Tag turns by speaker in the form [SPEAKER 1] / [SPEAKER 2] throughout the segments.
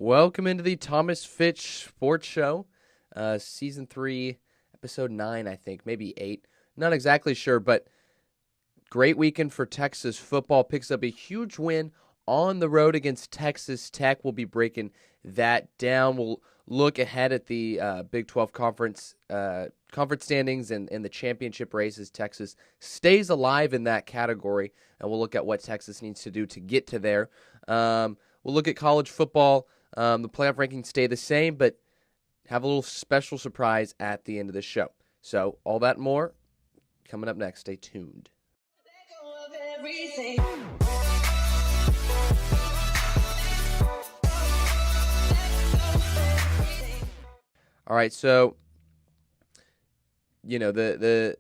[SPEAKER 1] Welcome into the Thomas Fitch Sports Show, Season 3, Episode 9, I think, maybe 8. Not exactly sure, but great weekend for Texas football. Picks up a huge win on the road against Texas Tech. We'll be breaking that down. We'll look ahead at the Big 12 conference standings and the championship race as Texas stays alive in that category, and we'll look at what Texas needs to do to get to there. We'll look at college football. The playoff rankings stay the same, but have a little special surprise at the end of the show. So all that and more coming up next. Stay tuned. All right, so the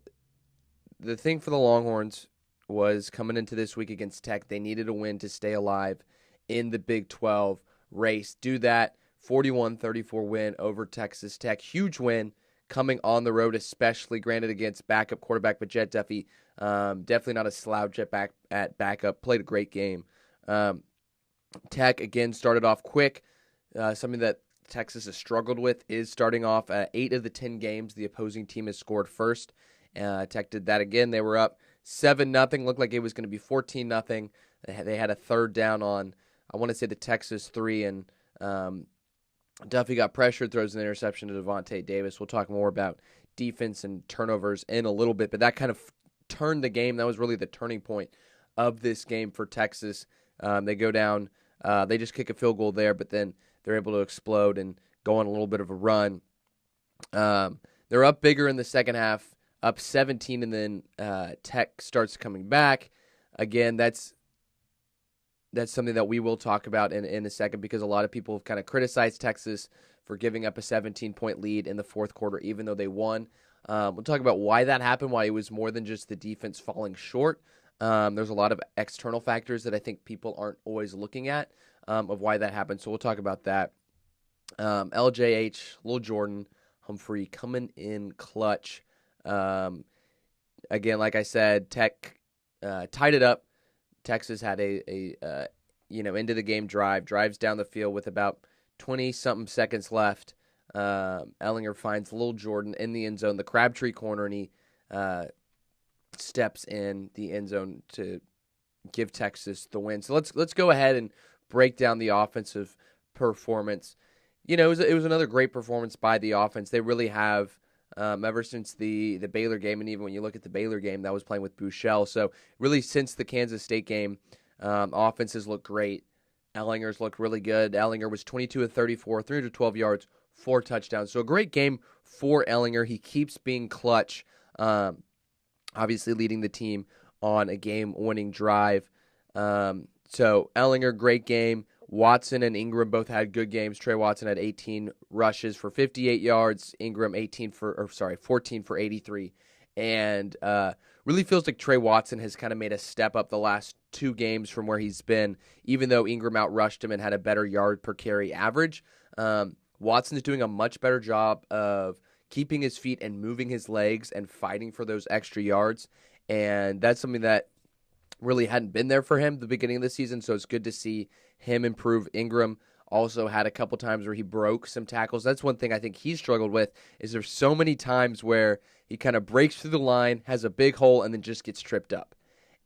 [SPEAKER 1] thing for the Longhorns was coming into this week against Tech. They needed a win to stay alive in the Big 12 race. Do that, 41-34 win over Texas Tech. Huge win coming on the road, especially granted against backup quarterback, but Jett Duffy, definitely not a slouch at backup. Played a great game. Tech, again, started off quick. Something that Texas has struggled with is starting off 8 of the 10 games the opposing team has scored first. Tech did that again. They were up 7-0. Looked like it was going to be 14-0. They had a third down on, I want to say, the Texas 3, and Duffy got pressured, throws an interception to Devontae Davis. We'll talk more about defense and turnovers in a little bit, but that kind of turned the game. That was really the turning point of this game for Texas. They go down. They just kick a field goal there, but then they're able to explode and go on a little bit of a run. They're up bigger in the second half, up 17, and then Tech starts coming back. Again, that's something that we will talk about in a second, because a lot of people have kind of criticized Texas for giving up a 17-point lead in the fourth quarter, even though they won. We'll talk about why that happened, why it was more than just the defense falling short. There's a lot of external factors that I think people aren't always looking at of why that happened. So we'll talk about that. LJH, Lil Jordan, Humphrey coming in clutch. Again, like I said, Tech tied it up. Texas had a into the game drives down the field with about 20-something seconds left. Ellinger finds Lil Jordan in the end zone, the Crabtree corner, and he steps in the end zone to give Texas the win. So let's go ahead and break down the offensive performance. It was another great performance by the offense. They really have, ever since the Baylor game, and even when you look at the Baylor game, that was playing with Buechele. So really since the Kansas State game, offenses look great. Ellinger's looked really good. Ellinger was 22 of 34, 312 yards, 4 touchdowns. So a great game for Ellinger. He keeps being clutch, obviously leading the team on a game-winning drive. So Ellinger, great game. Watson and Ingram both had good games. Trey Watson had 18 rushes for 58 yards. Ingram 14 for 83. And really feels like Trey Watson has kind of made a step up the last 2 games from where he's been, even though Ingram outrushed him and had a better yard per carry average. Watson is doing a much better job of keeping his feet and moving his legs and fighting for those extra yards. And that's something that really hadn't been there for him at the beginning of the season, so it's good to see him improve. Ingram also had a couple times where he broke some tackles. That's one thing I think he struggled with, is there's so many times where he kind of breaks through the line, has a big hole, and then just gets tripped up.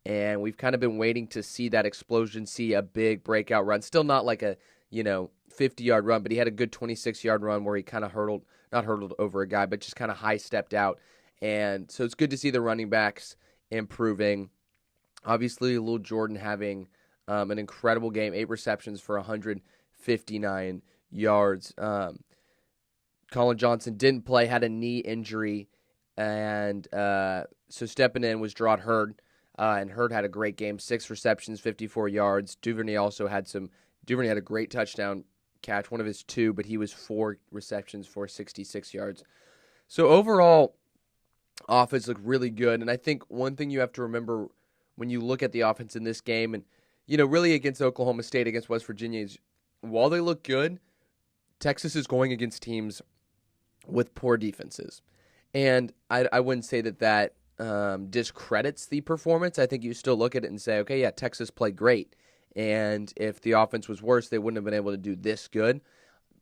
[SPEAKER 1] And we've kind of been waiting to see that explosion, see a big breakout run. Still not like a 50-yard run, but he had a good 26-yard run where he kind of not hurdled over a guy, but just kind of high-stepped out. And so it's good to see the running backs improving. Obviously, Lil Jordan having an incredible game, 8 receptions for 159 yards. Colin Johnson didn't play, had a knee injury, and so stepping in was Gerard Hurd, and Hurd had a great game, 6 receptions, 54 yards. Duvernay had a great touchdown catch, one of his 2, but he was 4 receptions for 66 yards. So overall, offense looked really good, and I think one thing you have to remember when you look at the offense in this game, and really against Oklahoma State, against West Virginia, is while they look good, Texas is going against teams with poor defenses. And I wouldn't say that discredits the performance. I think you still look at it and say, okay, yeah, Texas played great. And if the offense was worse, they wouldn't have been able to do this good.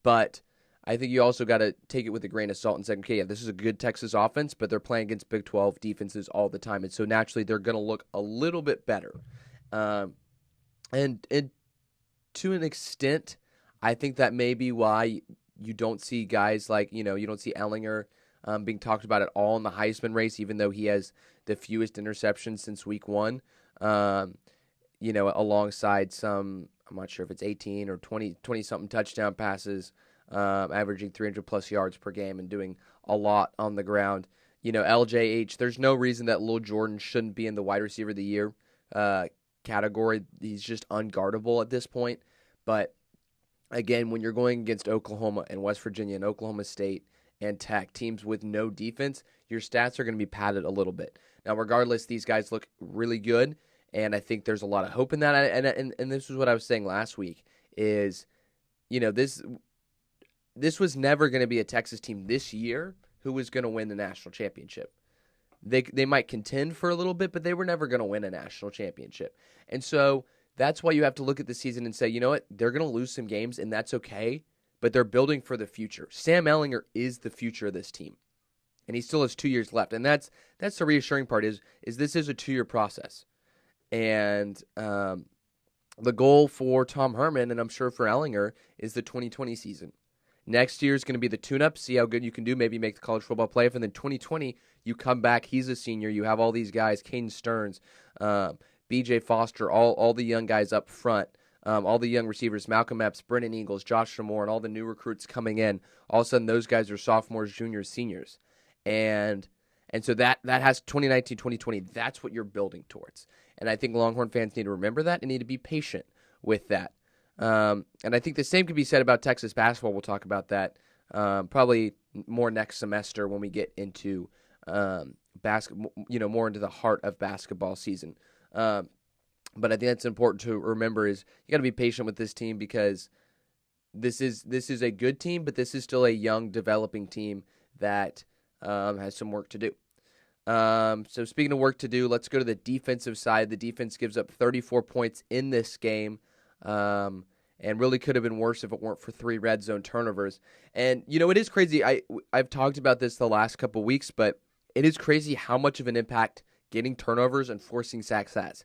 [SPEAKER 1] But I think you also got to take it with a grain of salt and say, okay, yeah, this is a good Texas offense, but they're playing against Big 12 defenses all the time. And so naturally, they're going to look a little bit better. And to an extent, I think that may be why you don't see guys like, you don't see Ellinger being talked about at all in the Heisman race, even though he has the fewest interceptions since week 1, alongside some, I'm not sure if it's 18 or 20-something touchdown passes, averaging 300-plus yards per game and doing a lot on the ground. LJH, there's no reason that Lil Jordan shouldn't be in the wide receiver of the year category. He's just unguardable at this point. But again, when you're going against Oklahoma and West Virginia and Oklahoma State and Tech, teams with no defense, your stats are going to be padded a little bit. Now, regardless, these guys look really good, and I think there's a lot of hope in that. And this was what I was saying last week is, this was never going to be a Texas team this year who was going to win the national championship. They might contend for a little bit, but they were never going to win a national championship. And so that's why you have to look at the season and say, you know what, they're going to lose some games, and that's okay, but they're building for the future. Sam Ehlinger is the future of this team, and he still has 2 years left. And that's the reassuring part is this is a 2-year process. And the goal for Tom Herman, and I'm sure for Ehlinger, is the 2020 season. Next year is going to be the tune-up, see how good you can do, maybe make the college football playoff, and then 2020, you come back, he's a senior, you have all these guys, Caden Stearns, B.J. Foster, all the young guys up front, all the young receivers, Malcolm Epps, Brennan Eagles, Josh Shimore, and all the new recruits coming in. All of a sudden, those guys are sophomores, juniors, seniors. And so that has 2019, 2020, that's what you're building towards. And I think Longhorn fans need to remember that and need to be patient with that. And I think the same could be said about Texas basketball. We'll talk about that probably more next semester when we get into basketball, more into the heart of basketball season. But I think that's important to remember is you got to be patient with this team because this is a good team, but this is still a young, developing team that has some work to do. So speaking of work to do, let's go to the defensive side. The defense gives up 34 points in this game. And really could have been worse if it weren't for 3 red zone turnovers. And, it is crazy. I've talked about this the last couple weeks, but it is crazy how much of an impact getting turnovers and forcing sacks has.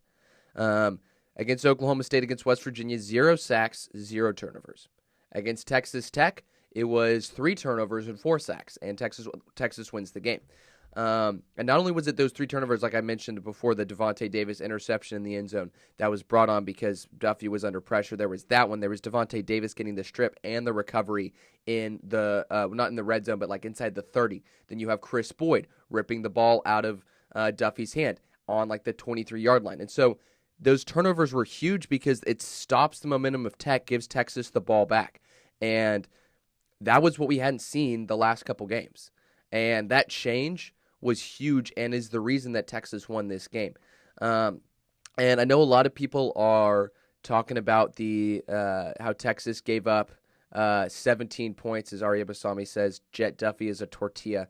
[SPEAKER 1] Against Oklahoma State, against West Virginia, 0 sacks, 0 turnovers. Against Texas Tech, it was 3 turnovers and 4 sacks, and Texas wins the game. And not only was it those 3 turnovers, like I mentioned before, the Devontae Davis interception in the end zone that was brought on because Duffy was under pressure. There was that one. There was Devontae Davis getting the strip and the recovery in the not in the red zone, but like inside the 30. Then you have Chris Boyd ripping the ball out of Duffy's hand on like the 23-yard line. And so those turnovers were huge because it stops the momentum of Tech, gives Texas the ball back. And that was what we hadn't seen the last couple games. And that change was huge and is the reason that Texas won this game. And I know a lot of people are talking about the how Texas gave up 17 points, as Arya Basami says, Jet Duffy is a tortilla.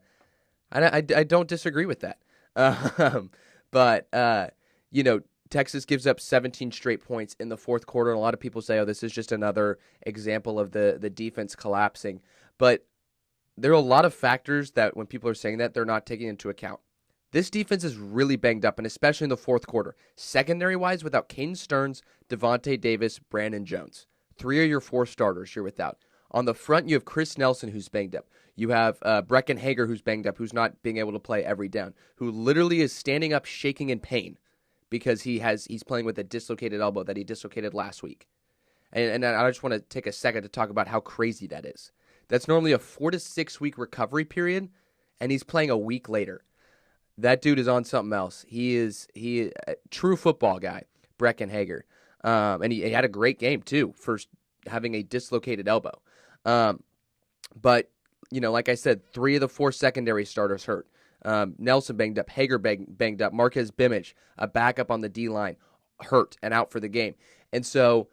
[SPEAKER 1] I don't disagree with that. But Texas gives up 17 straight points in the fourth quarter, and a lot of people say, oh, this is just another example of the defense collapsing. But there are a lot of factors that when people are saying that, they're not taking into account. This defense is really banged up, and especially in the fourth quarter. Secondary-wise, without Caden Stearns, Devontae Davis, Brandon Jones. 3 of your 4 starters you're without. On the front, you have Chris Nelson, who's banged up. You have Brecken Hager, who's banged up, who's not being able to play every down, who literally is standing up shaking in pain because he's playing with a dislocated elbow that he dislocated last week. And I just want to take a second to talk about how crazy that is. That's normally a 4 to 6 week recovery period, and he's playing a week later. That dude is on something else. He is a true football guy, Brecken Hager. And he had a great game, too, for having a dislocated elbow. But, like I said, 3 of the 4 secondary starters hurt. Nelson banged up, Hager banged up, Marquez Bimich, a backup on the D-line, hurt and out for the game. And so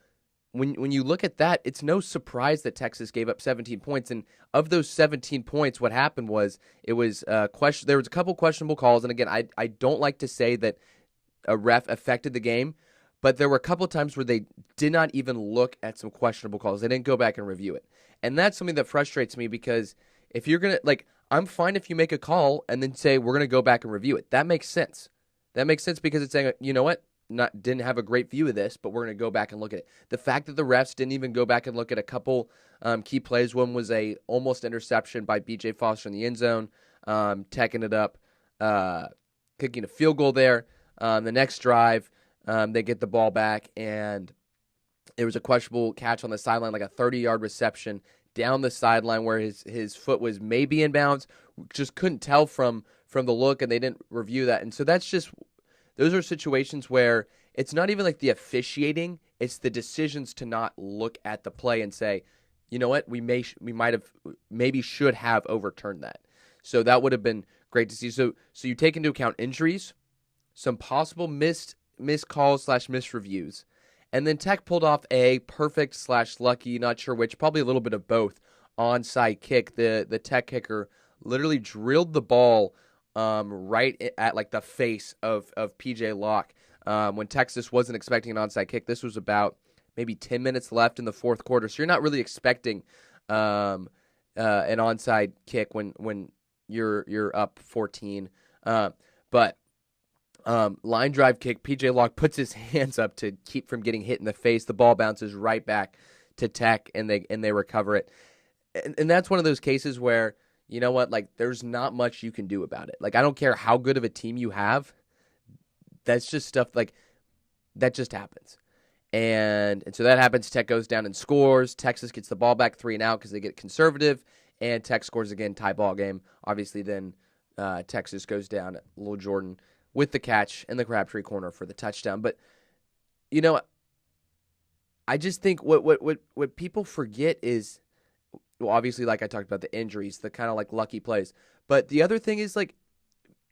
[SPEAKER 1] when you look at that, it's no surprise that Texas gave up 17 points. And of those 17 points, what happened was there was a couple questionable calls. And again, I don't like to say that a ref affected the game, But there were a couple of times where they did not even look at some questionable calls. They didn't go back and review it. And that's something that frustrates me because if you're going to, like, I'm fine if you make a call and then say, we're going to go back and review it. That makes sense. That makes sense because it's saying, you know what? Didn't have a great view of this, but we're going to go back and look at it. The fact that the refs didn't even go back and look at a couple key plays. One was a almost interception by B.J. Foster in the end zone. Tech ended up kicking a field goal there. The next drive, they get the ball back, and there was a questionable catch on the sideline, like a 30-yard reception down the sideline where his foot was maybe in bounds. Just couldn't tell from the look, and they didn't review that. And so those are situations where it's not even like the officiating, it's the decisions to not look at the play and say, you know what, we maybe should have overturned that. So that would have been great to see. So you take into account injuries, some possible missed calls / missed reviews, and then Tech pulled off a perfect / lucky, not sure which, probably a little bit of both, onside kick. The Tech kicker literally drilled the ball right at like the face of PJ Locke when Texas wasn't expecting an onside kick. This was about maybe 10 minutes left in the fourth quarter, so you're not really expecting an onside kick when you're up 14. But line drive kick, PJ Locke puts his hands up to keep from getting hit in the face. The ball bounces right back to Tech, and they recover it. And that's one of those cases where, you know what, like, there's not much you can do about it. Like, I don't care how good of a team you have. That's just stuff, like, that just happens. And so that happens. Tech goes down and scores. Texas gets the ball back 3 and out because they get conservative. And Tech scores again, tie ball game. Obviously, then Texas goes down. Lil Jordan with the catch in the Crabtree corner for the touchdown. But, you know, I just think what people forget is, well, obviously, like I talked about, the injuries, the kind of like lucky plays. But the other thing is, like,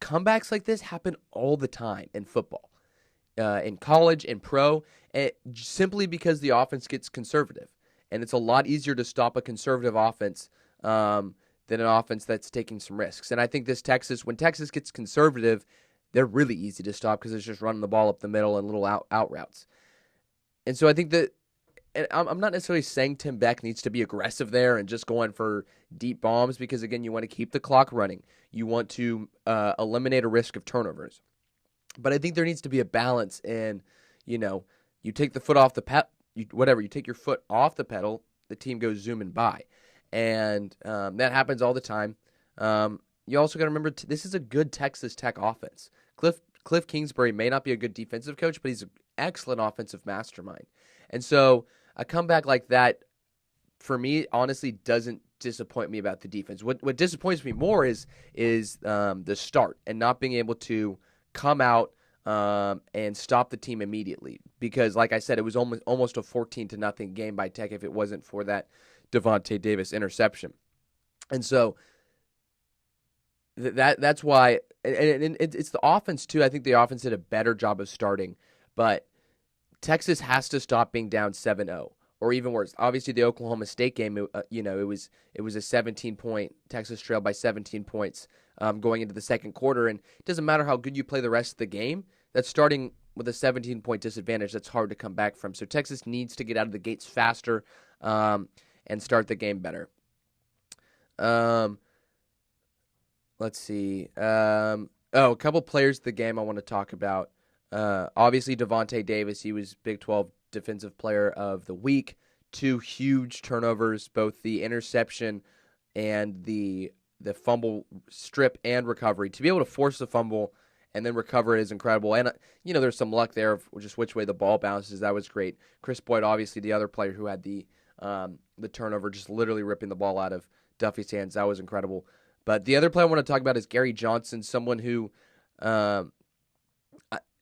[SPEAKER 1] comebacks like this happen all the time in football, in college, in pro, simply because the offense gets conservative. And it's a lot easier to stop a conservative offense than an offense that's taking some risks. And I think when Texas gets conservative, they're really easy to stop because it's just running the ball up the middle and little out routes. And so I think that, and I'm not necessarily saying Tim Beck needs to be aggressive there and just going for deep bombs because, again, you want to keep the clock running. You want to eliminate a risk of turnovers. But I think there needs to be a balance in, you know, you take the foot off the you take your foot off the pedal, the team goes zooming by. And that happens all the time. You also got to remember, this is a good Texas Tech offense. Cliff Kingsbury may not be a good defensive coach, but he's an excellent offensive mastermind. And so a comeback like that, for me, honestly, doesn't disappoint me about the defense. What disappoints me more is the start and not being able to come out and stop the team immediately. Because, like I said, it was almost a 14-0 game by Tech if it wasn't for that Devontae Davis interception. And so that's why, and it's the offense too. I think the offense did a better job of starting, but Texas has to stop being down 7-0 or even worse. Obviously, the Oklahoma State game, it was a 17-point Texas trail by 17 points going into the second quarter, and it doesn't matter how good you play the rest of the game. That's starting with a 17-point disadvantage. That's hard to come back from. So Texas needs to get out of the gates faster and start the game better. Let's see. A couple players of the game I want to talk about. Obviously, Devontae Davis, he was Big 12 Defensive Player of the Week. 2 huge turnovers, both the interception and the fumble strip and recovery. To be able to force the fumble and then recover it is incredible. And, there's some luck there of just which way the ball bounces. That was great. Chris Boyd, obviously, the other player who had the turnover, just literally ripping the ball out of Duffy's hands. That was incredible. But the other player I want to talk about is Gary Johnson, someone who I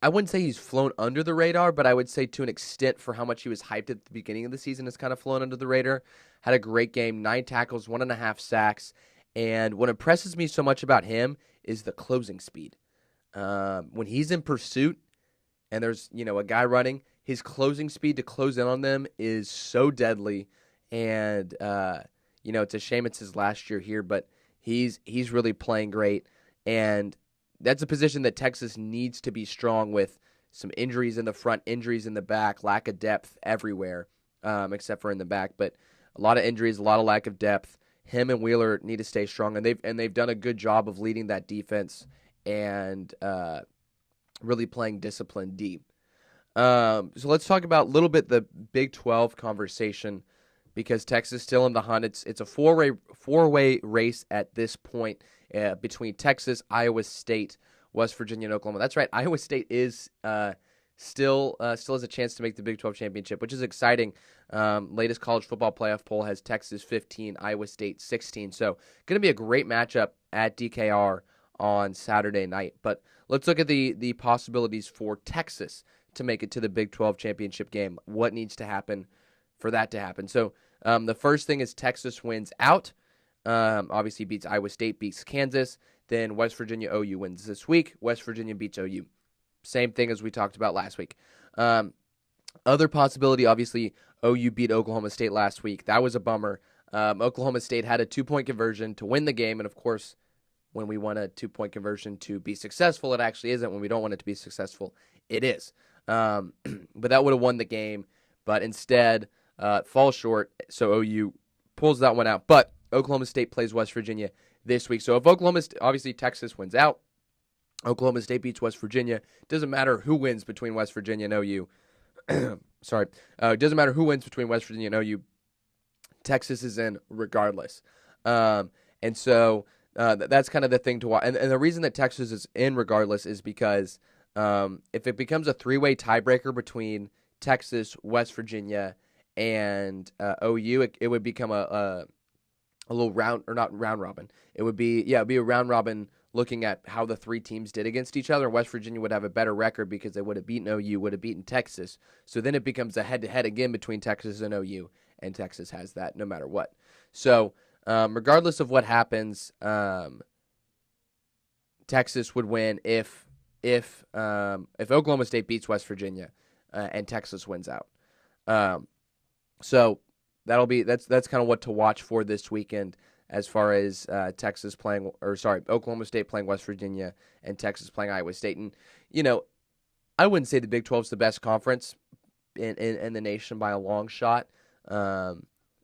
[SPEAKER 1] wouldn't say he's flown under the radar, but I would say to an extent for how much he was hyped at the beginning of the season has kind of flown under the radar. Had a great game, 9 tackles, 1.5 sacks. And what impresses me so much about him is the closing speed. When he's in pursuit and there's, a guy running, his closing speed to close in on them is so deadly. And, it's a shame it's his last year here, but he's really playing great. And that's a position that Texas needs to be strong with some injuries in the front, injuries in the back, lack of depth everywhere, except for in the back. But a lot of injuries, a lot of lack of depth. Him and Wheeler need to stay strong, and they've done a good job of leading that defense and really playing disciplined D. So let's talk about a little bit the Big 12 conversation, because Texas is still in the hunt. It's a four-way race at this point between Texas, Iowa State, West Virginia, and Oklahoma. That's right. Iowa State is still has a chance to make the Big 12 championship, which is exciting. Latest college football playoff poll has Texas 15, Iowa State 16. So going to be a great matchup at DKR on Saturday night. But let's look at the possibilities for Texas to make it to the Big 12 championship game. What needs to happen for that to happen? So the first thing is Texas wins out. Obviously beats Iowa State, beats Kansas. Then West Virginia OU wins this week. West Virginia beats OU. Same thing as we talked about last week. Other possibility, obviously, OU beat Oklahoma State last week. That was a bummer. Oklahoma State had a 2-point conversion to win the game, and of course, when we want a 2-point conversion to be successful, it actually isn't. When we don't want it to be successful, it is. But that would have won the game, but instead falls short, so OU pulls that one out. But Oklahoma State plays West Virginia this week. So if obviously Texas wins out, Oklahoma State beats West Virginia. It doesn't matter who wins between West Virginia and OU. Sorry. It doesn't matter who wins between West Virginia and OU. Texas is in regardless. And so that's kind of the thing to watch. And the reason that Texas is in regardless is because if it becomes a 3-way tiebreaker between Texas, West Virginia, and OU, it would become a little round, or not round robin. It'd be a round robin looking at how the three teams did against each other. West Virginia would have a better record because they would have beaten OU, would have beaten Texas. So then it becomes a head-to-head again between Texas and OU, and Texas has that no matter what. So regardless of what happens, Texas would win if Oklahoma State beats West Virginia and Texas wins out. So that's kind of what to watch for this weekend, as far as Oklahoma State playing West Virginia and Texas playing Iowa State. And, I wouldn't say the Big 12 is the best conference in the nation by a long shot. I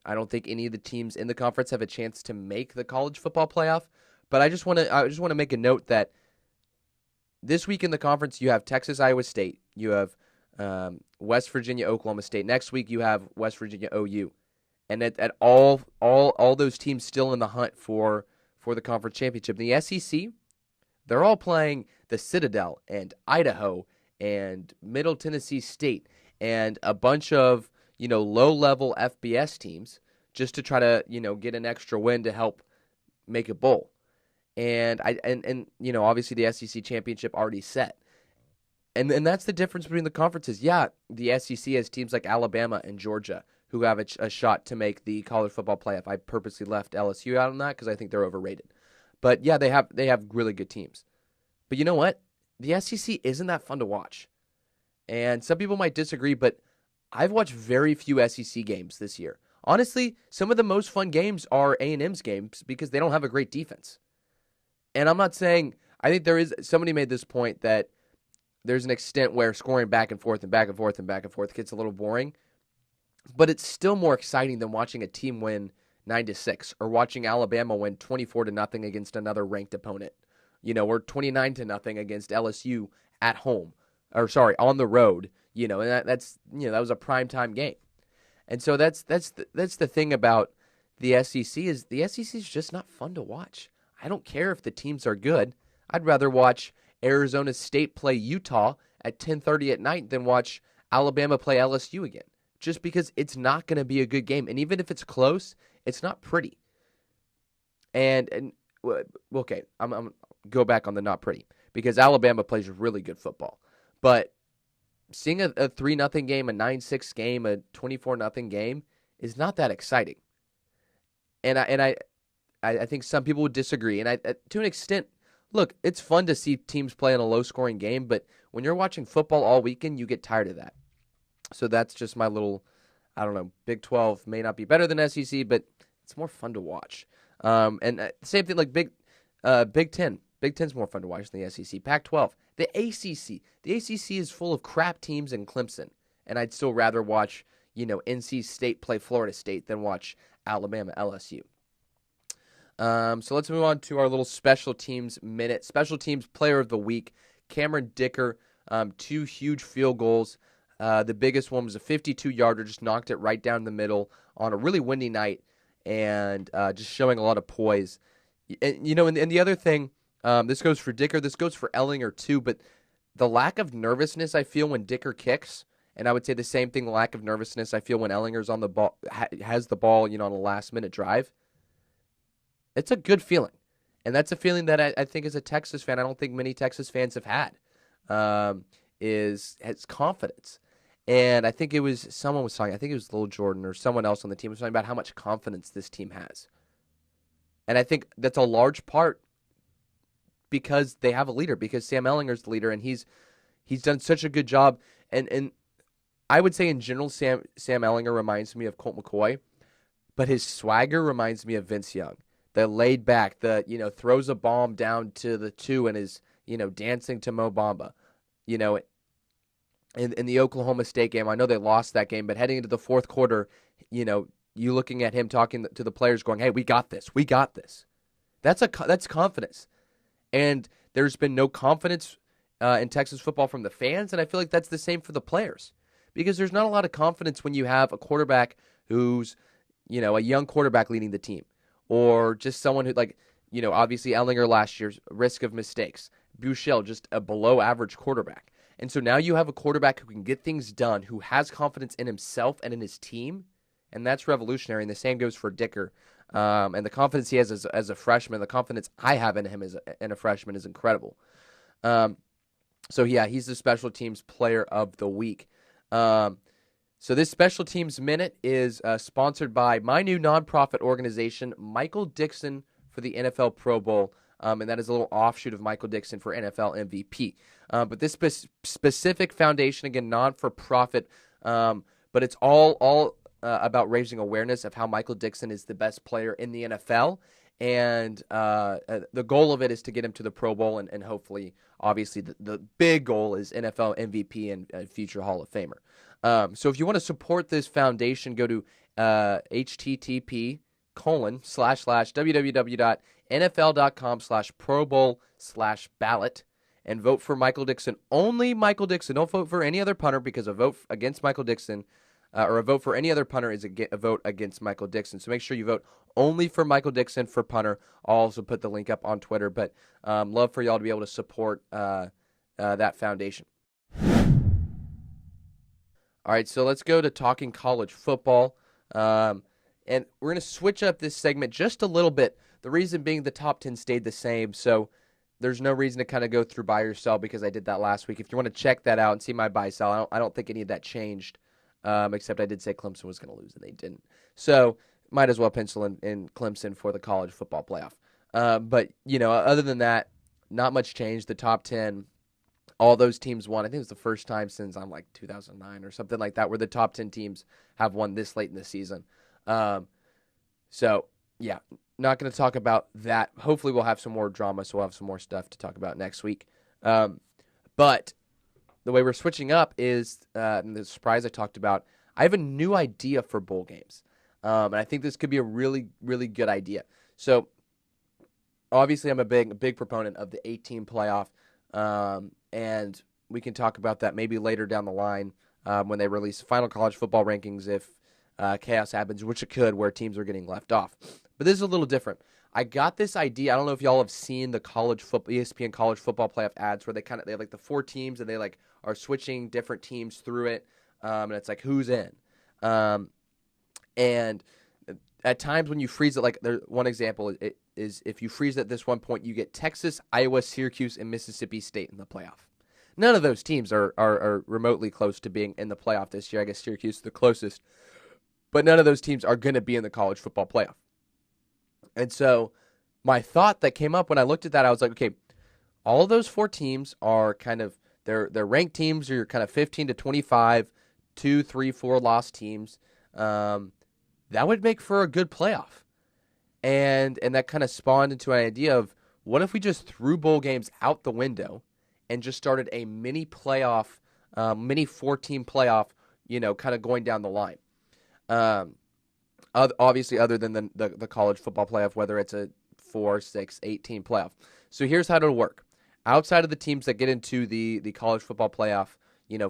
[SPEAKER 1] don't think any of the teams in the conference have a chance to make the college football playoff. But I just want to make a note that this week in the conference you have Texas, Iowa State, you have West Virginia, Oklahoma State. Next week you have West Virginia, OU. And at all those teams still in the hunt for the conference championship. The SEC, they're all playing the Citadel and Idaho and Middle Tennessee State and a bunch of low-level FBS teams just to try to get an extra win to help make a bowl. And obviously the SEC championship already set. And that's the difference between the conferences. Yeah, the SEC has teams like Alabama and Georgia who have a shot to make the college football playoff. I purposely left LSU out on that because I think they're overrated. But yeah, they have really good teams. But you know what? The SEC isn't that fun to watch. And some people might disagree, but I've watched very few SEC games this year. Honestly, some of the most fun games are A&M's games because they don't have a great defense. And I'm not saying, I think somebody made this point that there's an extent where scoring back and forth and back and forth and back and forth gets a little boring. But it's still more exciting than watching a team win 9-6 or watching Alabama win 24-0 against another ranked opponent. Or 29-0 against LSU at home, on the road. And that was a primetime game. And so that's the thing about the SEC is the SEC is just not fun to watch. I don't care if the teams are good. I'd rather watch Arizona State play Utah at 10:30 at night than watch Alabama play LSU again. Just because it's not going to be a good game. And even if it's close, it's not pretty. And okay, I'm go back on the not pretty. Because Alabama plays really good football. But seeing a 3-0 game, a 9-6 game, a 24-0 game is not that exciting. And I think some people would disagree. And to an extent, look, it's fun to see teams play in a low-scoring game. But when you're watching football all weekend, you get tired of that. So that's just my little, Big 12 may not be better than SEC, but it's more fun to watch. And same thing like Big 10. Big Ten's more fun to watch than the SEC. Pac-12, the ACC. The ACC is full of crap teams in Clemson, and I'd still rather watch, NC State play Florida State than watch Alabama LSU. So let's move on to our little special teams minute. Special teams player of the week, Cameron Dicker, 2 huge field goals. The biggest one was a 52-yarder, just knocked it right down the middle on a really windy night, and just showing a lot of poise. And the other thing, this goes for Dicker, this goes for Ellinger too, but the lack of nervousness I feel when Dicker kicks, and I would say the same thing, the lack of nervousness I feel when Ellinger's on the ball, has the ball, on a last-minute drive. It's a good feeling, and that's a feeling that I think as a Texas fan, I don't think many Texas fans have had, has confidence. And I think someone was talking, I think it was Lil Jordan or someone else on the team was talking about how much confidence this team has. And I think that's a large part because they have a leader, because Sam Ellinger's the leader, and he's done such a good job. And I would say in general, Sam Ellinger reminds me of Colt McCoy, but his swagger reminds me of Vince Young. The laid back, throws a bomb down to the 2 and is, dancing to Mo Bamba. In the Oklahoma State game, I know they lost that game, but heading into the fourth quarter, you looking at him talking to the players going, hey, we got this. We got this. That's confidence. And there's been no confidence in Texas football from the fans, and I feel like that's the same for the players. Because there's not a lot of confidence when you have a quarterback who's, a young quarterback leading the team. Or just someone who, obviously Ellinger last year's risk of mistakes. Buechele, just a below-average quarterback. And so now you have a quarterback who can get things done, who has confidence in himself and in his team, and that's revolutionary. And the same goes for Dicker. And the confidence he has as a freshman, the confidence I have in him as a freshman is incredible. So, yeah, he's the special teams player of the week. So this special teams minute is sponsored by my new nonprofit organization, Michael Dixon for the NFL Pro Bowl, and that is a little offshoot of Michael Dixon for NFL MVP. But this specific foundation, again, non-for-profit, but it's all about raising awareness of how Michael Dixon is the best player in the NFL, and the goal of it is to get him to the Pro Bowl, and hopefully, obviously, the big goal is NFL MVP and future Hall of Famer. So if you want to support this foundation, go to http://www.nfl.com/Pro Bowl/ballot and vote for Michael Dixon. Only Michael Dixon. Don't vote for any other punter, because a vote against Michael Dixon or a vote for any other punter is a vote against Michael Dixon. So make sure you vote only for Michael Dixon for punter. I'll also put the link up on Twitter, but love for y'all to be able to support that foundation. All right, so let's go to talking college football. And we're going to switch up this segment just a little bit. The reason being the top 10 stayed the same, so there's no reason to kind of go through buy or sell because I did that last week. If you want to check that out and see my buy sell, I don't think any of that changed, except I did say Clemson was going to lose, and they didn't. So might as well pencil in Clemson for the college football playoff. But, other than that, not much change. The top 10, all those teams won. I think it was the first time since 2009 or something like that where the top 10 teams have won this late in the season. So, yeah, not going to talk about that. Hopefully we'll have some more drama, so we'll have some more stuff to talk about next week. But the way we're switching up is the surprise I talked about. I have a new idea for bowl games, and I think this could be a really, really good idea. So, obviously, I'm a big proponent of the 8-team playoff, and we can talk about that maybe later down the line when they release final college football rankings if chaos happens, which it could, where teams are getting left off. But this is a little different. I got this idea. I don't know if y'all have seen the ESPN college football playoff ads where they have like the 4 teams and they are switching different teams through it, and it's like who's in. And at times when you freeze it, one example is if you freeze at this one point, you get Texas, Iowa, Syracuse, and Mississippi State in the playoff. None of those teams are remotely close to being in the playoff this year. I guess Syracuse is the closest. But none of those teams are going to be in the college football playoff. And so my thought that came up when I looked at that, I was like, okay, all of those 4 teams are kind of, they're ranked teams, or you're kind of 15 to 25, 2, 3, 4 lost teams. That would make for a good playoff. And that kind of spawned into an idea of What if we just threw bowl games out the window and just started a mini playoff, mini 4-team playoff, kind of going down the line? Um, Obviously, other than the college football playoff, whether it's a 4, 6, 8-team playoff. So here's how it'll work. Outside of the teams that get into the college football playoff,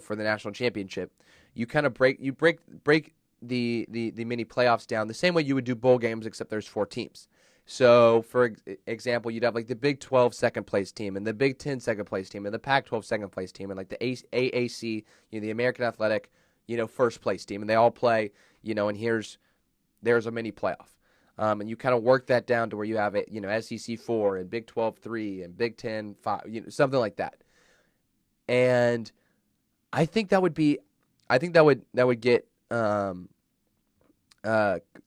[SPEAKER 1] for the national championship, you kind of break the mini playoffs down the same way you would do bowl games, except there's 4 teams. So, for example, you'd have like the Big 12 second place team and the Big 10 second place team and the Pac 12 second place team and like the AAC, the American Athletic, first place team, and they all play, and there's a mini playoff. And you kind of work that down to where you have it, SEC 4 and Big 12 3 and Big 10 5, something like that. And I think that would get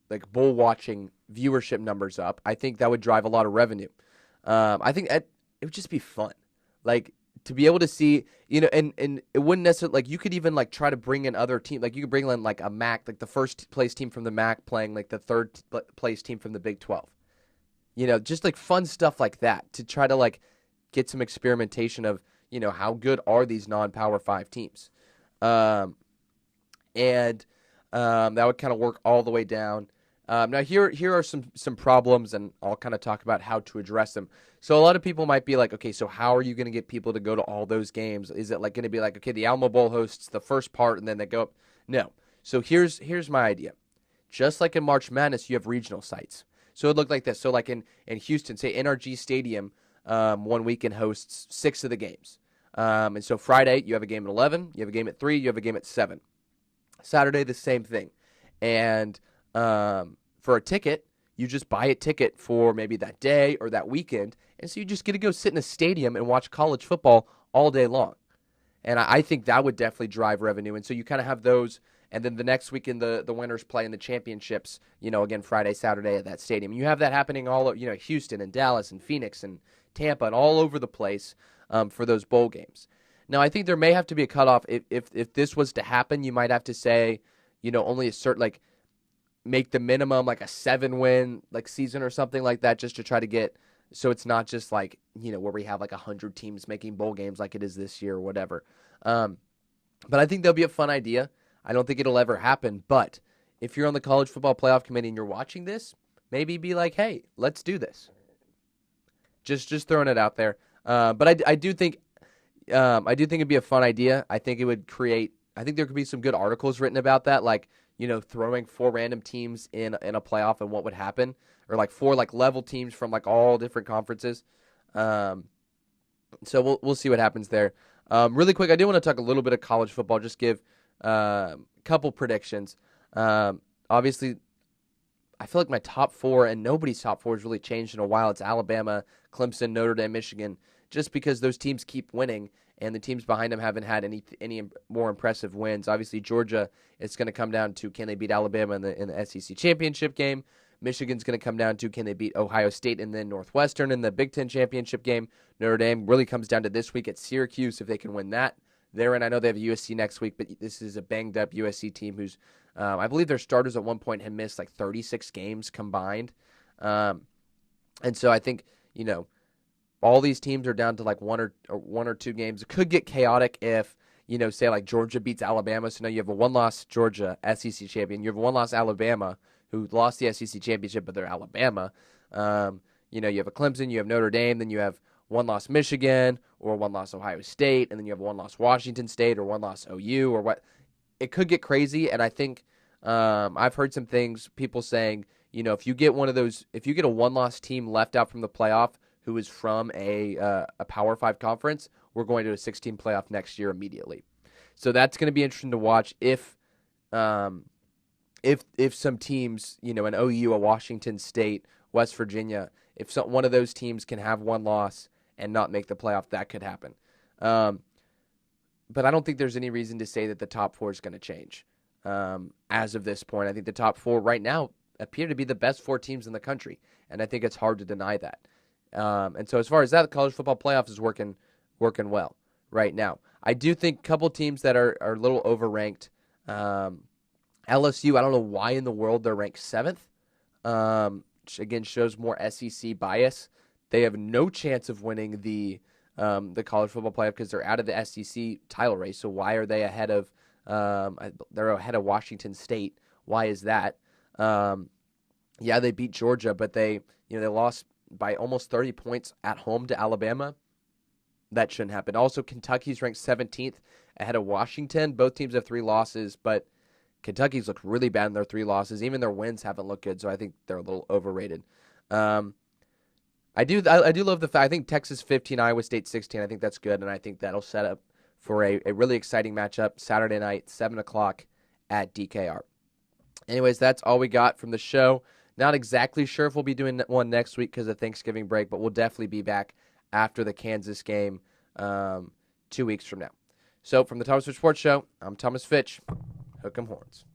[SPEAKER 1] like bowl watching viewership numbers up. I think that would drive a lot of revenue. I think it would just be fun, like to be able to see, and it wouldn't necessarily, like, you could even like try to bring in other teams. Like you could bring in like a MAC, like the first place team from the MAC playing like the third place team from the Big 12. Just like fun stuff like that to try to like get some experimentation of, how good are these non-Power 5 teams. And that would kind of work all the way down. Now here are some problems, and I'll kind of talk about how to address them. So a lot of people might be like, okay, so how are you going to get people to go to all those games? Is it like going to be like, okay, the Alamo Bowl hosts the first part and then they go up? No. So here's my idea. Just like in March Madness, you have regional sites. So it looked like this. So like in Houston, say NRG Stadium, one weekend hosts 6 of the games. And so Friday, you have a game at 11, you have a game at 3, you have a game at 7. Saturday, the same thing. And for a ticket, you just buy a ticket for maybe that day or that weekend, and so you just get to go sit in a stadium and watch college football all day long. And I think that would definitely drive revenue. And so you kind of have those, and then the next weekend the winners play in the championships, again, Friday, Saturday at that stadium. And you have that happening all, Houston and Dallas and Phoenix and Tampa and all over the place for those bowl games. Now, I think there may have to be a cutoff. If this was to happen, you might have to say, only a certain, like, make the minimum like a 7-win like season or something like that, just to try to get, so it's not just like, where we have like 100 teams making bowl games like it is this year or whatever. But I think that'll be a fun idea. I don't think it'll ever happen, but if you're on the college football playoff committee and you're watching this, maybe be like, hey, let's do this. Just throwing it out there. But I do think it'd be a fun idea. I think there could be some good articles written about that, like, throwing 4 random teams in a playoff and what would happen, or like 4 like level teams from like all different conferences. So we'll see what happens there. Really quick, I do want to talk a little bit of college football. Just give a couple predictions. Obviously, I feel like my top 4 and nobody's top 4 has really changed in a while. It's Alabama, Clemson, Notre Dame, Michigan, just because those teams keep winning. And the teams behind them haven't had any more impressive wins. Obviously, Georgia, it's going to come down to, can they beat Alabama in the SEC championship game? Michigan's going to come down to, can they beat Ohio State and then Northwestern in the Big Ten championship game? Notre Dame really comes down to this week at Syracuse, if they can win that. And I know they have USC next week, but this is a banged-up USC team who's, I believe their starters at one point had missed like 36 games combined. And so I think, all these teams are down to like one or two games. It could get chaotic if, say like Georgia beats Alabama. So now you have a 1-loss Georgia SEC champion. You have a 1-loss Alabama who lost the SEC championship, but they're Alabama. You have a Clemson, you have Notre Dame, then you have 1-loss Michigan or 1-loss Ohio State, and then you have 1-loss Washington State or 1-loss OU or what. It could get crazy, and I think I've heard some things, people saying, if you get a 1-loss team left out from the playoff who is from a Power 5 conference, we're going to a 16 playoff next year immediately. So that's going to be interesting to watch if some teams, an OU, a Washington State, West Virginia, if one of those teams can have 1 loss and not make the playoff, that could happen. But I don't think there's any reason to say that the top 4 is going to change. As of this point, I think the top 4 right now appear to be the best 4 teams in the country, and I think it's hard to deny that. And so as far as that, the college football playoff is working well right now. I do think a couple teams that are a little overranked. LSU, I don't know why in the world they're ranked 7th. Which again shows more SEC bias They have no chance of winning the college football playoff because they're out of the SEC title race. So why are they ahead of they're ahead of Washington State? Why is that? Yeah, they beat Georgia, but they lost by almost 30 points at home to Alabama. That shouldn't happen. Also, Kentucky's ranked 17th ahead of Washington. Both teams have 3 losses, but Kentucky's looked really bad in their 3 losses. Even their wins haven't looked good, so I think they're a little overrated. I do love the fact I think Texas 15, Iowa State 16. I think that's good, and I think that'll set up for a really exciting matchup Saturday night, 7 o'clock at DKR. Anyways, that's all we got from the show. Not exactly sure if we'll be doing one next week because of Thanksgiving break, but we'll definitely be back after the Kansas game 2 weeks from now. So from the Thomas Fitch Sports Show, I'm Thomas Fitch. Hook 'em horns.